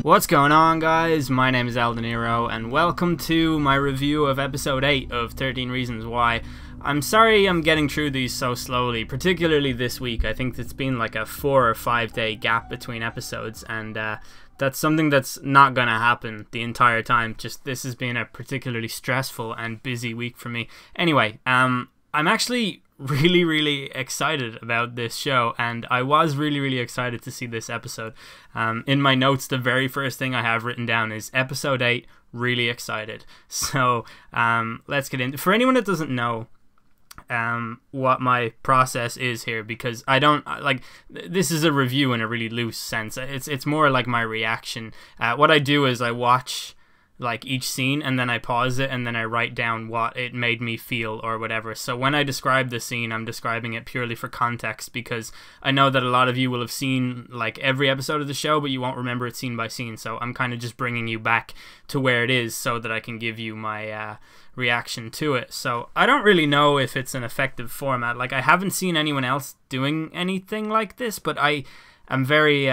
What's going on, guys? My name is Eldeniro, and welcome to my review of episode 8 of 13 Reasons Why. I'm sorry I'm getting through these so slowly, particularly this week. I think it's been like a 4 or 5 day gap between episodes, and that's something that's not gonna happen the entire time. Just this has been a particularly stressful and busy week for me. Anyway, I'm actually really excited about this show, and I was really excited to see this episode. In my notes, the very first thing I have written down is episode 8, really excited. So let's get into. For anyone that doesn't know what my process is here, because I don't like, this is a review in a really loose sense. It's more like my reaction. What I do is I watch like each scene and then I pause it and then I write down what it made me feel or whatever. So when I describe the scene, I'm describing it purely for context, because I know that a lot of you will have seen like every episode of the show, but you won't remember it scene by scene. So I'm kind of just bringing you back to where it is so that I can give you my reaction to it. So I don't really know if it's an effective format. Like, I haven't seen anyone else doing anything like this, but I am very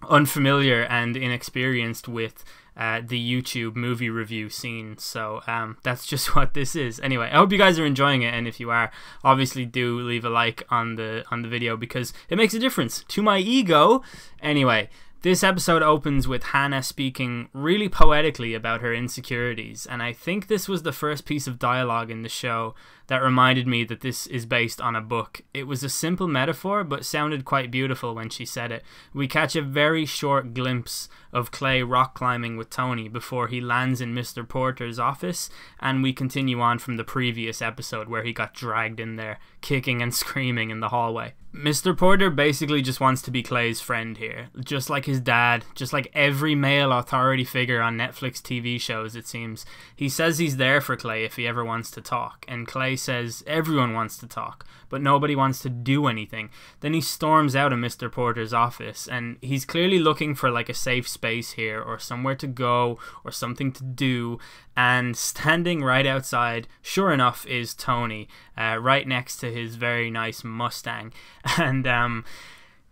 unfamiliar and inexperienced with the YouTube movie review scene, so that's just what this is. Anyway, I hope you guys are enjoying it, and if you are, obviously do leave a like on the video, because it makes a difference to my ego. Anyway, this episode opens with Hannah speaking really poetically about her insecurities, and I think this was the first piece of dialogue in the show that reminded me that this is based on a book. It was a simple metaphor, but sounded quite beautiful when she said it. We catch a very short glimpse of Clay rock climbing with Tony before he lands in Mr. Porter's office, and we continue on from the previous episode where he got dragged in there, kicking and screaming in the hallway. Mr. Porter basically just wants to be Clay's friend here, just like his dad, just like every male authority figure on Netflix TV shows, it seems. He says he's there for Clay if he ever wants to talk, and Clay says everyone wants to talk, but nobody wants to do anything. Then he storms out of Mr. Porter's office, and he's clearly looking for like a safe space here, or somewhere to go, or something to do, and standing right outside, sure enough, is Tony, right next to his very nice Mustang. And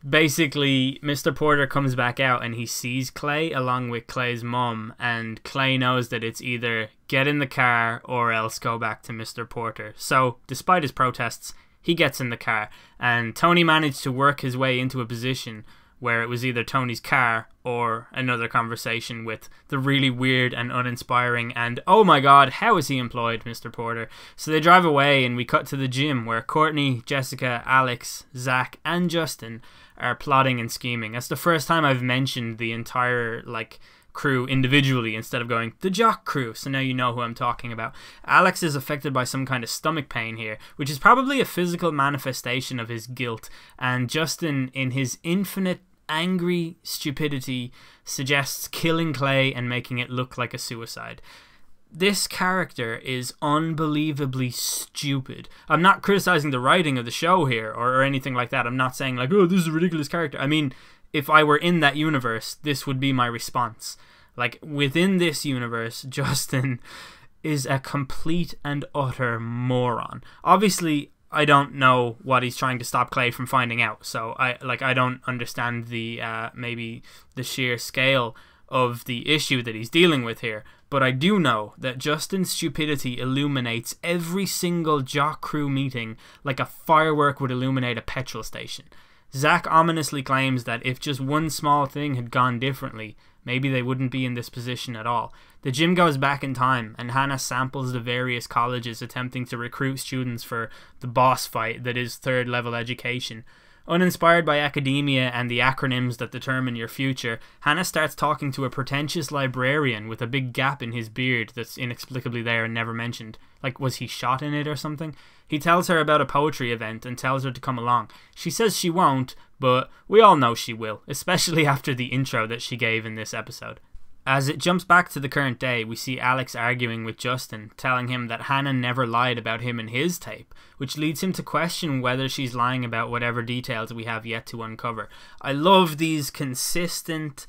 basically Mr. Porter comes back out and he sees Clay along with Clay's mum, and Clay knows that it's either get in the car or else go back to Mr. Porter. So despite his protests, he gets in the car, and Tony managed to work his way into a position where it was either Tony's car or another conversation with the really weird and uninspiring and, oh my god, how is he employed, Mr. Porter? So they drive away, and we cut to the gym where Courtney, Jessica, Alex, Zach and Justin are plotting and scheming. That's the first time I've mentioned the entire like crew individually instead of going the Jock crew, so now you know who I'm talking about. Alex is affected by some kind of stomach pain here, which is probably a physical manifestation of his guilt, and Justin, in his infinite angry stupidity, suggests killing Clay and making it look like a suicide. This character is unbelievably stupid. I'm not criticizing the writing of the show here or anything like that. I'm not saying like, oh, this is a ridiculous character. I mean, if I were in that universe, this would be my response. Like, within this universe, Justin is a complete and utter moron. Obviously, I don't know what he's trying to stop Clay from finding out, so I don't understand the maybe the sheer scale of the issue that he's dealing with here, but I do know that Justin's stupidity illuminates every single Jock crew meeting like a firework would illuminate a petrol station. Zach ominously claims that if just one small thing had gone differently, maybe they wouldn't be in this position at all. The gym goes back in time, and Hannah samples the various colleges attempting to recruit students for the boss fight that is third level education. Uninspired by academia and the acronyms that determine your future, Hannah starts talking to a pretentious librarian with a big gap in his beard that's inexplicably there and never mentioned. Like, was he shot in it or something? He tells her about a poetry event and tells her to come along. She says she won't, but we all know she will, especially after the intro that she gave in this episode. As it jumps back to the current day, we see Alex arguing with Justin, telling him that Hannah never lied about him in his tape, which leads him to question whether she's lying about whatever details we have yet to uncover. I love these consistent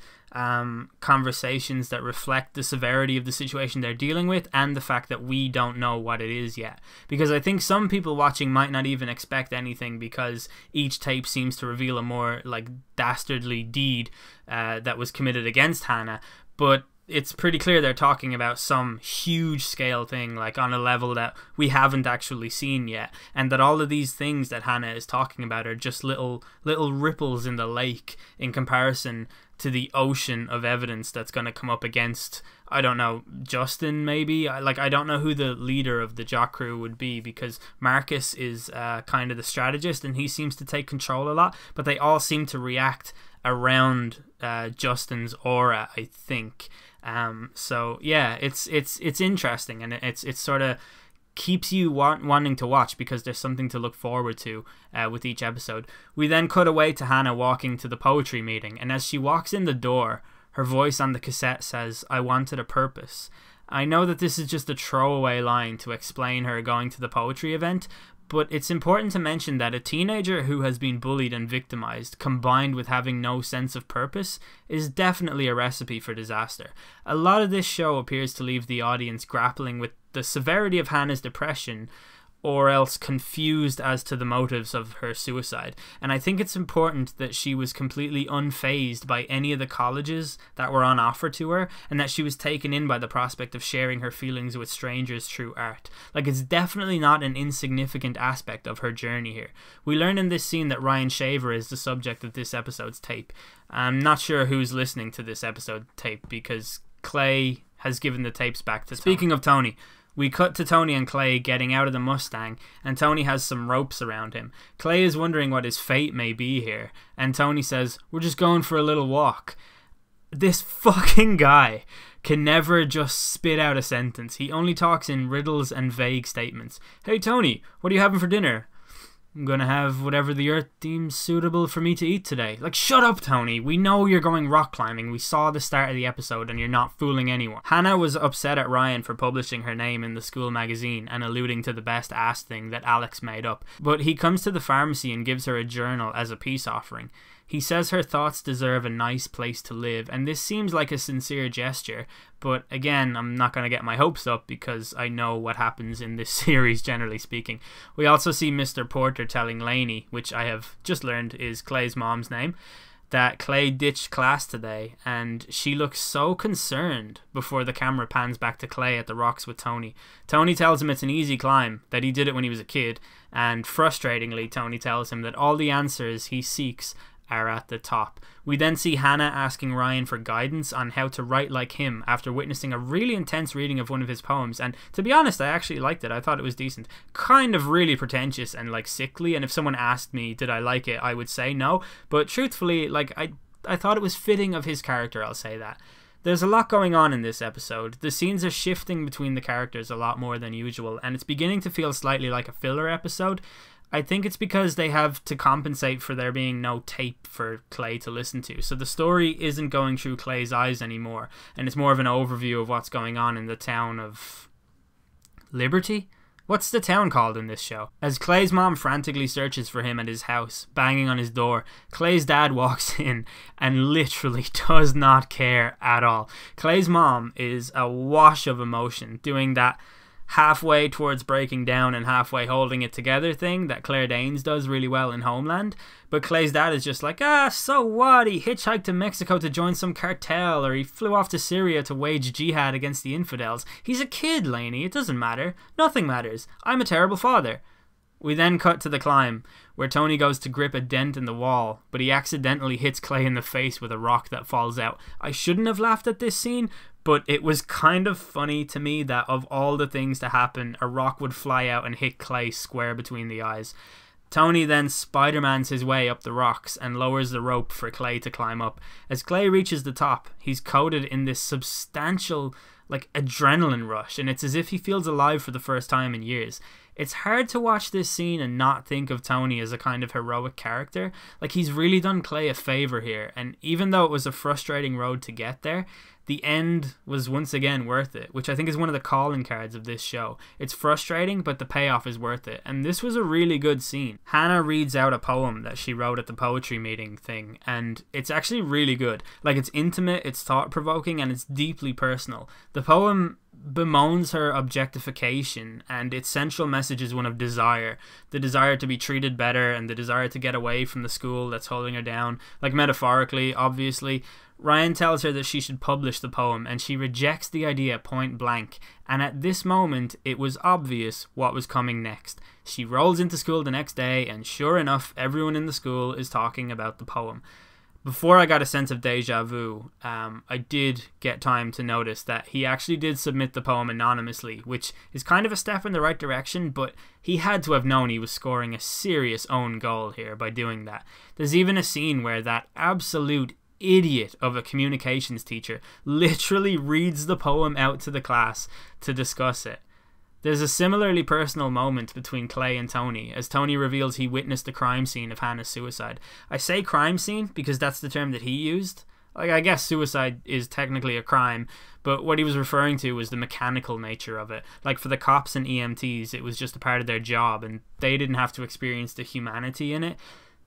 conversations that reflect the severity of the situation they're dealing with, and the fact that we don't know what it is yet. Because I think some people watching might not even expect anything, because each tape seems to reveal a more like dastardly deed that was committed against Hannah, but it's pretty clear they're talking about some huge scale thing, like on a level that we haven't actually seen yet, and that all of these things that Hannah is talking about are just little ripples in the lake in comparison to the ocean of evidence that's going to come up against, I don't know, Justin maybe? I don't know who the leader of the Jock crew would be, because Marcus is kind of the strategist and he seems to take control a lot, but they all seem to react around Justin's aura, I think. So yeah, it's interesting, and it's sort of keeps you wanting to watch, because there's something to look forward to with each episode. We then cut away to Hannah walking to the poetry meeting, and as she walks in the door, her voice on the cassette says, "I wanted a purpose." I know that this is just a throwaway line to explain her going to the poetry event, but it's important to mention that a teenager who has been bullied and victimized, combined with having no sense of purpose, is definitely a recipe for disaster. A lot of this show appears to leave the audience grappling with the severity of Hannah's depression, or else confused as to the motives of her suicide. And I think it's important that she was completely unfazed by any of the colleges that were on offer to her, and that she was taken in by the prospect of sharing her feelings with strangers through art. Like, it's definitely not an insignificant aspect of her journey here. We learn in this scene that Ryan Shaver is the subject of this episode's tape. I'm not sure who's listening to this episode tape, because Clay has given the tapes back to Tony. Speaking of Tony, we cut to Tony and Clay getting out of the Mustang, and Tony has some ropes around him. Clay is wondering what his fate may be here, and Tony says, "We're just going for a little walk." This fucking guy can never just spit out a sentence. He only talks in riddles and vague statements. "Hey Tony, what are you having for dinner?" "I'm gonna have whatever the earth deems suitable for me to eat today." Like, shut up, Tony. We know you're going rock climbing. We saw the start of the episode and you're not fooling anyone. Hannah was upset at Ryan for publishing her name in the school magazine and alluding to the best ass thing that Alex made up. But he comes to the pharmacy and gives her a journal as a peace offering. He says her thoughts deserve a nice place to live, and this seems like a sincere gesture, but again, I'm not going to get my hopes up because I know what happens in this series, generally speaking. We also see Mr. Porter telling Lainey, which I have just learned is Clay's mom's name, that Clay ditched class today, and she looks so concerned before the camera pans back to Clay at the rocks with Tony. Tony tells him it's an easy climb, that he did it when he was a kid, and frustratingly, Tony tells him that all the answers he seeks are at the top. We then see Hannah asking Ryan for guidance on how to write like him after witnessing a really intense reading of one of his poems, and to be honest, I actually liked it. I thought it was decent. Kind of really pretentious and like sickly, and if someone asked me did I like it, I would say no, but truthfully, like I thought it was fitting of his character, I'll say that. There's a lot going on in this episode. The scenes are shifting between the characters a lot more than usual, and it's beginning to feel slightly like a filler episode. I think it's because they have to compensate for there being no tape for Clay to listen to. So the story isn't going through Clay's eyes anymore, and it's more of an overview of what's going on in the town of Liberty? What's the town called in this show? As Clay's mom frantically searches for him at his house, banging on his door, Clay's dad walks in and literally does not care at all. Clay's mom is a wash of emotion, doing that halfway towards breaking down and halfway holding it together thing that Claire Danes does really well in Homeland. But Clay's dad is just like, so what? He hitchhiked to Mexico to join some cartel, or he flew off to Syria to wage jihad against the infidels. He's a kid, Lainey. It doesn't matter. Nothing matters. I'm a terrible father. We then cut to the climb, where Tony goes to grip a dent in the wall, but he accidentally hits Clay in the face with a rock that falls out. I shouldn't have laughed at this scene, but it was kind of funny to me that of all the things to happen, a rock would fly out and hit Clay square between the eyes. Tony then Spider-Mans his way up the rocks and lowers the rope for Clay to climb up. As Clay reaches the top, he's coated in this substantial, like, adrenaline rush, and it's as if he feels alive for the first time in years. it's hard to watch this scene and not think of Tony as a kind of heroic character. Like, he's really done Clay a favor here, and even though it was a frustrating road to get there, the end was once again worth it, which I think is one of the calling cards of this show. It's frustrating, but the payoff is worth it, and this was a really good scene. Hannah reads out a poem that she wrote at the poetry meeting thing, and it's actually really good. Like, it's intimate, it's thought-provoking, and it's deeply personal. The poem bemoans her objectification, and its central message is one of desire. The desire to be treated better, and the desire to get away from the school that's holding her down. Like, metaphorically, obviously. Ryan tells her that she should publish the poem, and she rejects the idea point blank, and at this moment it was obvious what was coming next. She rolls into school the next day, and sure enough, everyone in the school is talking about the poem. Before I got a sense of deja vu, I did get time to notice that he actually did submit the poem anonymously, which is kind of a step in the right direction, but he had to have known he was scoring a serious own goal here by doing that. There's even a scene where that absolute idiot of a communications teacher literally reads the poem out to the class to discuss it. There's a similarly personal moment between Clay and Tony, as Tony reveals he witnessed the crime scene of Hannah's suicide. I say crime scene because that's the term that he used. Like, I guess suicide is technically a crime, but what he was referring to was the mechanical nature of it. Like, for the cops and EMTs, it was just a part of their job, and they didn't have to experience the humanity in it.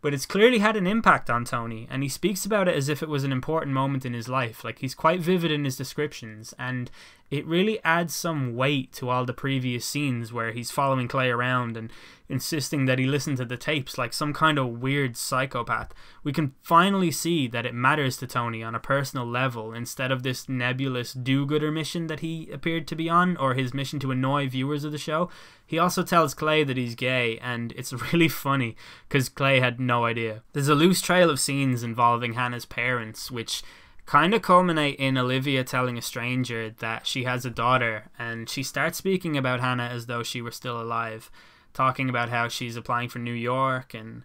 But it's clearly had an impact on Tony, and he speaks about it as if it was an important moment in his life. Like, he's quite vivid in his descriptions, and it really adds some weight to all the previous scenes where he's following Clay around and insisting that he listen to the tapes like some kind of weird psychopath. We can finally see that it matters to Tony on a personal level instead of this nebulous do-gooder mission that he appeared to be on, or his mission to annoy viewers of the show. He also tells Clay that he's gay, and it's really funny because Clay had no idea. There's a loose trail of scenes involving Hannah's parents, which kind of culminate in Olivia telling a stranger that she has a daughter, and she starts speaking about Hannah as though she were still alive, talking about how she's applying for New York and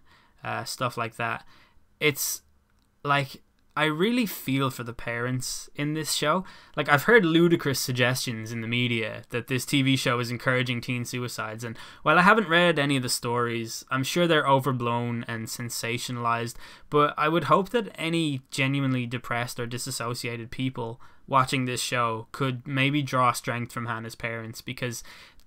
stuff like that. It's like, I really feel for the parents in this show. Like, I've heard ludicrous suggestions in the media that this TV show is encouraging teen suicides, and while I haven't read any of the stories, I'm sure they're overblown and sensationalized, but I would hope that any genuinely depressed or disassociated people watching this show could maybe draw strength from Hannah's parents, because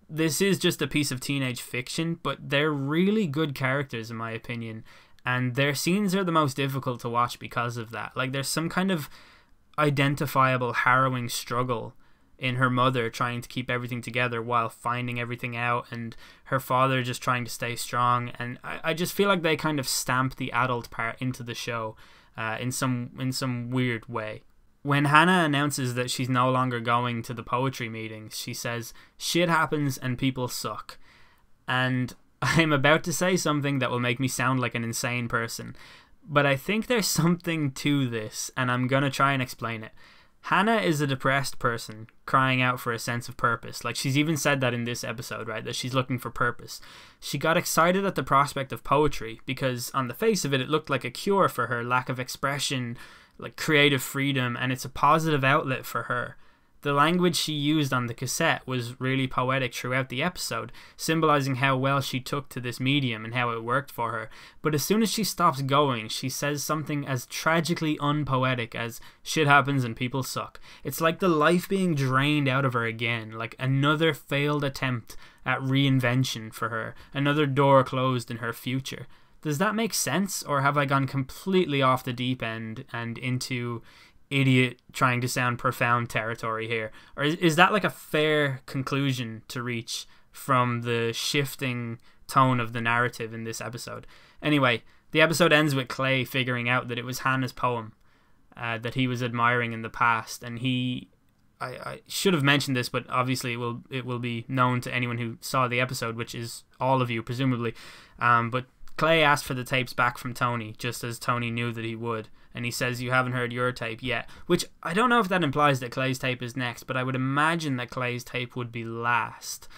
this is just a piece of teenage fiction, but they're really good characters in my opinion. And their scenes are the most difficult to watch because of that. Like, there's some kind of identifiable, harrowing struggle in her mother trying to keep everything together while finding everything out, and her father just trying to stay strong. And I just feel like they kind of stamp the adult part into the show in some weird way. When Hannah announces that she's no longer going to the poetry meetings, she says, "Shit happens and people suck." And I'm about to say something that will make me sound like an insane person, but I think there's something to this, and I'm gonna try and explain it. Hannah is a depressed person crying out for a sense of purpose. Like, she's even said that in this episode, right? That she's looking for purpose. She got excited at the prospect of poetry because on the face of it, it looked like a cure for her lack of expression, like creative freedom, and it's a positive outlet for her. The language she used on the cassette was really poetic throughout the episode, symbolizing how well she took to this medium and how it worked for her. But as soon as she stops going, she says something as tragically unpoetic as "shit happens and people suck." It's like the life being drained out of her again, like another failed attempt at reinvention for her, another door closed in her future. Does that make sense, or have I gone completely off the deep end and into idiot trying to sound profound territory here? Or is that like a fair conclusion to reach from the shifting tone of the narrative in this episode? Anyway, the episode ends with Clay figuring out that it was Hannah's poem that he was admiring in the past, and I should have mentioned this, but obviously it will be known to anyone who saw the episode, which is all of you presumably, but Clay asked for the tapes back from Tony, just as Tony knew that he would, and he says, "You haven't heard your tape yet," which I don't know if that implies that Clay's tape is next, but I would imagine that Clay's tape would be last,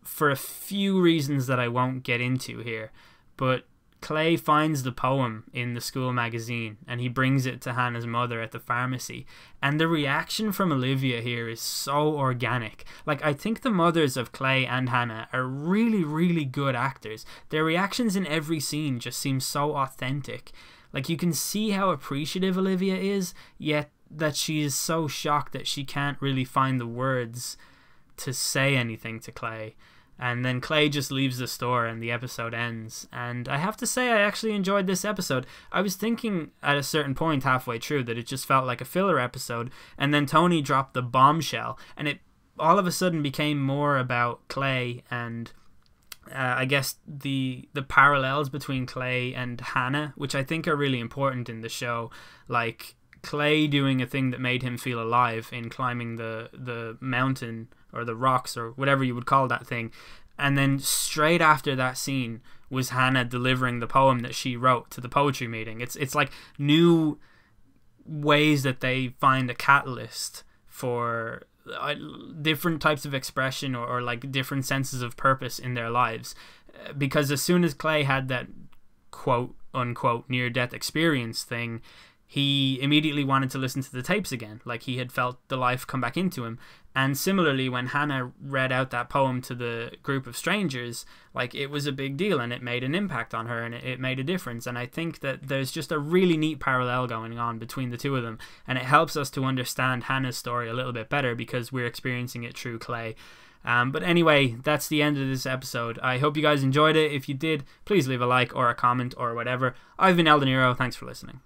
for a few reasons that I won't get into here. But Clay finds the poem in the school magazine and he brings it to Hannah's mother at the pharmacy, and the reaction from Olivia here is so organic. Like, I think the mothers of Clay and Hannah are really, really good actors. Their reactions in every scene just seem so authentic. Like, you can see how appreciative Olivia is, yet that she is so shocked that she can't really find the words to say anything to Clay. And then Clay just leaves the store and the episode ends. And I have to say, I actually enjoyed this episode. I was thinking at a certain point halfway through that it just felt like a filler episode, and then Tony dropped the bombshell and it all of a sudden became more about Clay and I guess the parallels between Clay and Hannah, which I think are really important in the show. Like Clay doing a thing that made him feel alive in climbing the mountain or the rocks or whatever you would call that thing. And then straight after that scene was Hannah delivering the poem that she wrote to the poetry meeting. It's like new ways that they find a catalyst for different types of expression or like different senses of purpose in their lives. Because as soon as Clay had that quote unquote near-death experience thing, he immediately wanted to listen to the tapes again, like he had felt the life come back into him. And similarly, when Hannah read out that poem to the group of strangers, like it was a big deal and it made an impact on her and it made a difference. And I think that there's just a really neat parallel going on between the two of them, and it helps us to understand Hannah's story a little bit better because we're experiencing it through Clay. But anyway, that's the end of this episode. I hope you guys enjoyed it. If you did, please leave a like or a comment or whatever. I've been El Dinero. Thanks for listening.